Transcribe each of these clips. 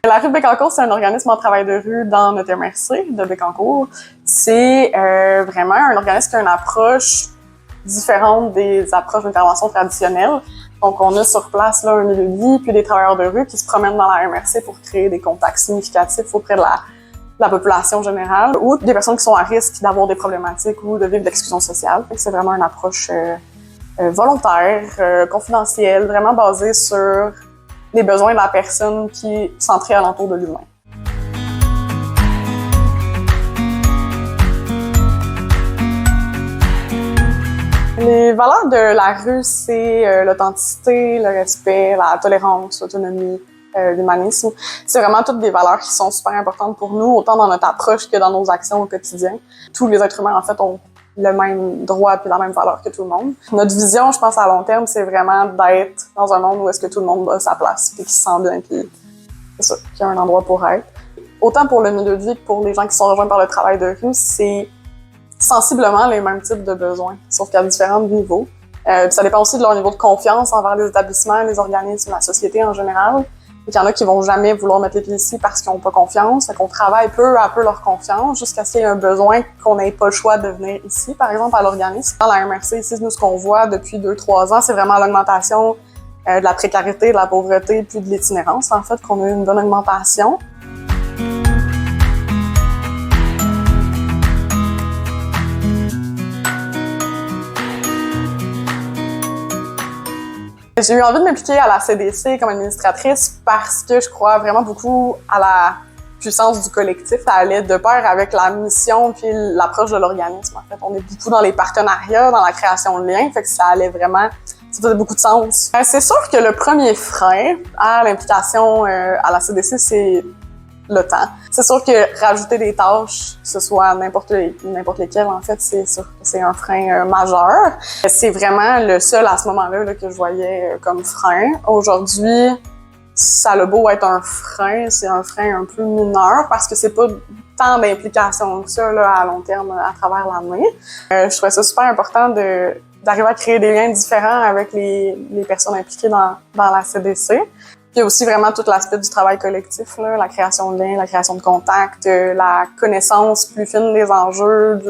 La rue de Bécancour, c'est un organisme en travail de rue dans notre MRC de Bécancour. C'est vraiment un organisme qui a une approche différente des approches d'intervention traditionnelles. Donc, on a sur place là, un milieu de vie, puis des travailleurs de rue qui se promènent dans la MRC pour créer des contacts significatifs auprès de la population générale ou des personnes qui sont à risque d'avoir des problématiques ou de vivre d'exclusion sociale. C'est vraiment une approche volontaire, confidentielle, vraiment basée sur les besoins de la personne qui est centrée alentour de l'humain. Les valeurs de la rue, c'est l'authenticité, le respect, la tolérance, l'autonomie, l'humanisme. C'est vraiment toutes des valeurs qui sont super importantes pour nous, autant dans notre approche que dans nos actions au quotidien. Tous les êtres humains, en fait, ont le même droit et la même valeur que tout le monde. Notre vision, je pense, à long terme, c'est vraiment d'être dans un monde où est-ce que tout le monde a sa place puis qui se sent bien puis c'est ça, qu'il y a un endroit pour être. Autant pour le milieu de vie que pour les gens qui sont rejoints par le travail de rue, c'est sensiblement les mêmes types de besoins, sauf qu'à différents niveaux. Ça dépend aussi de leur niveau de confiance envers les établissements, les organismes, la société en général. Il y en a qui vont jamais vouloir mettre les pieds ici parce qu'ils n'ont pas confiance. Fait qu'on travaille peu à peu leur confiance jusqu'à ce qu'il y ait un besoin qu'on n'ait pas le choix de venir ici, par exemple, à l'organisme. Dans la MRC, ici, nous, ce qu'on voit depuis 2-3 ans, c'est vraiment l'augmentation de la précarité, de la pauvreté, puis de l'itinérance, en fait, qu'on a eu une bonne augmentation. J'ai eu envie de m'impliquer à la CDC comme administratrice parce que je crois vraiment beaucoup à la puissance du collectif. Ça allait de pair avec la mission puis l'approche de l'organisme. En fait, on est beaucoup dans les partenariats, dans la création de liens, fait que ça allait vraiment, ça faisait beaucoup de sens. C'est sûr que le premier frein à l'implication à la CDC, c'est le temps. C'est sûr que rajouter des tâches, que ce soit n'importe lesquelles, en fait, c'est sûr que c'est un frein majeur. C'est vraiment le seul à ce moment-là là, que je voyais comme frein. Aujourd'hui, ça a beau être un frein, c'est un frein un peu mineur parce que c'est pas tant d'implications que ça là, à long terme à travers l'année. Je trouvais ça super important d'arriver à créer des liens différents avec les personnes impliquées dans la CDC. Puis il y a aussi vraiment tout l'aspect du travail collectif, là, la création de liens, la création de contacts, la connaissance plus fine des enjeux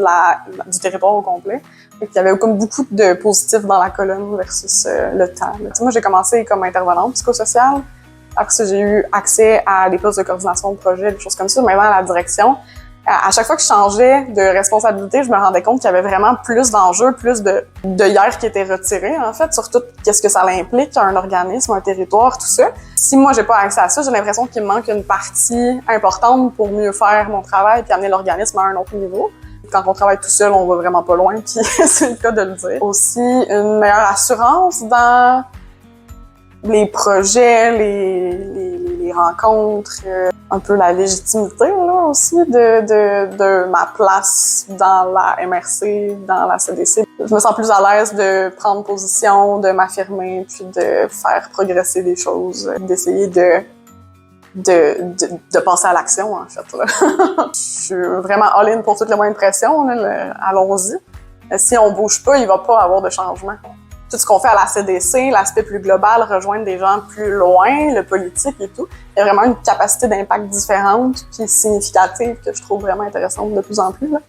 du territoire au complet. Il y avait comme beaucoup de positifs dans la colonne versus le temps. Moi, j'ai commencé comme intervenante psychosociale. Après ça, j'ai eu accès à des postes de coordination de projet, des choses comme ça, maintenant à la direction. À chaque fois que je changeais de responsabilité, je me rendais compte qu'il y avait vraiment plus d'enjeux, plus de hier qui étaient retirés, en fait, sur tout qu'est-ce que ça implique, un organisme, un territoire, tout ça. Si moi, j'ai pas accès à ça, j'ai l'impression qu'il me manque une partie importante pour mieux faire mon travail puis amener l'organisme à un autre niveau. Quand on travaille tout seul, on va vraiment pas loin, puis c'est le cas de le dire. Aussi, une meilleure assurance dans les projets, les rencontres, un peu la légitimité là aussi de ma place dans la MRC, dans la CDC. Je me sens plus à l'aise de prendre position, de m'affirmer, puis de faire progresser des choses, d'essayer de passer à l'action en fait. Là. Je suis vraiment all-in pour toute la moindre pression, allons-y. Si on bouge pas, il va pas avoir de changement. Tout ce qu'on fait à la CDC, l'aspect plus global, rejoindre des gens plus loin, le politique et tout, il y a vraiment une capacité d'impact différente puis significative que je trouve vraiment intéressante de plus en plus. Là.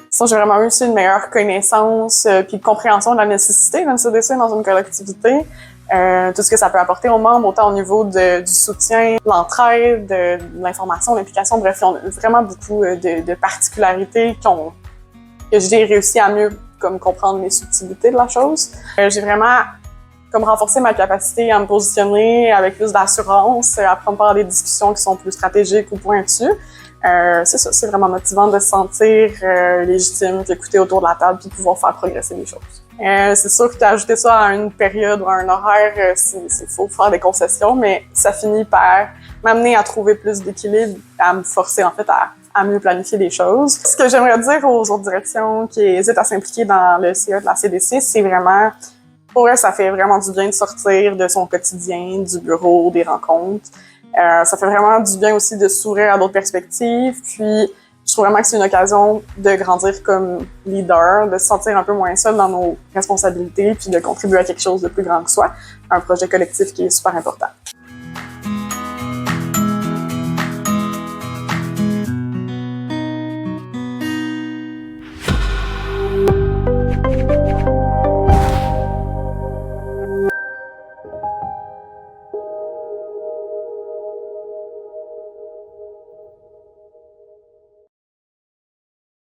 Ça, j'ai vraiment eu aussi une meilleure connaissance puis compréhension de la nécessité d'un CDC dans une collectivité. Tout ce que ça peut apporter aux membres, autant au niveau du soutien, de l'entraide, de l'information, de l'implication. Bref, on a vraiment beaucoup de particularités que j'ai réussi à mieux comme comprendre les subtilités de la chose. J'ai vraiment comme renforcé ma capacité à me positionner avec plus d'assurance, à prendre part à des discussions qui sont plus stratégiques ou pointues. C'est ça, c'est vraiment motivant de se sentir légitime, d'écouter autour de la table puis de pouvoir faire progresser les choses. C'est sûr que d'ajouter ça à une période ou à un horaire, c'est faut faire des concessions, mais ça finit par m'amener à trouver plus d'équilibre, à me forcer en fait à mieux planifier les choses. Ce que j'aimerais dire aux autres directions qui hésitent à s'impliquer dans le CA de la CDC, c'est vraiment Pour vrai, ça fait vraiment du bien de sortir de son quotidien, du bureau, des rencontres. Ça fait vraiment du bien aussi de s'ouvrir à d'autres perspectives. Puis, je trouve vraiment que c'est une occasion de grandir comme leader, de se sentir un peu moins seul dans nos responsabilités, puis de contribuer à quelque chose de plus grand que soi, un projet collectif qui est super important.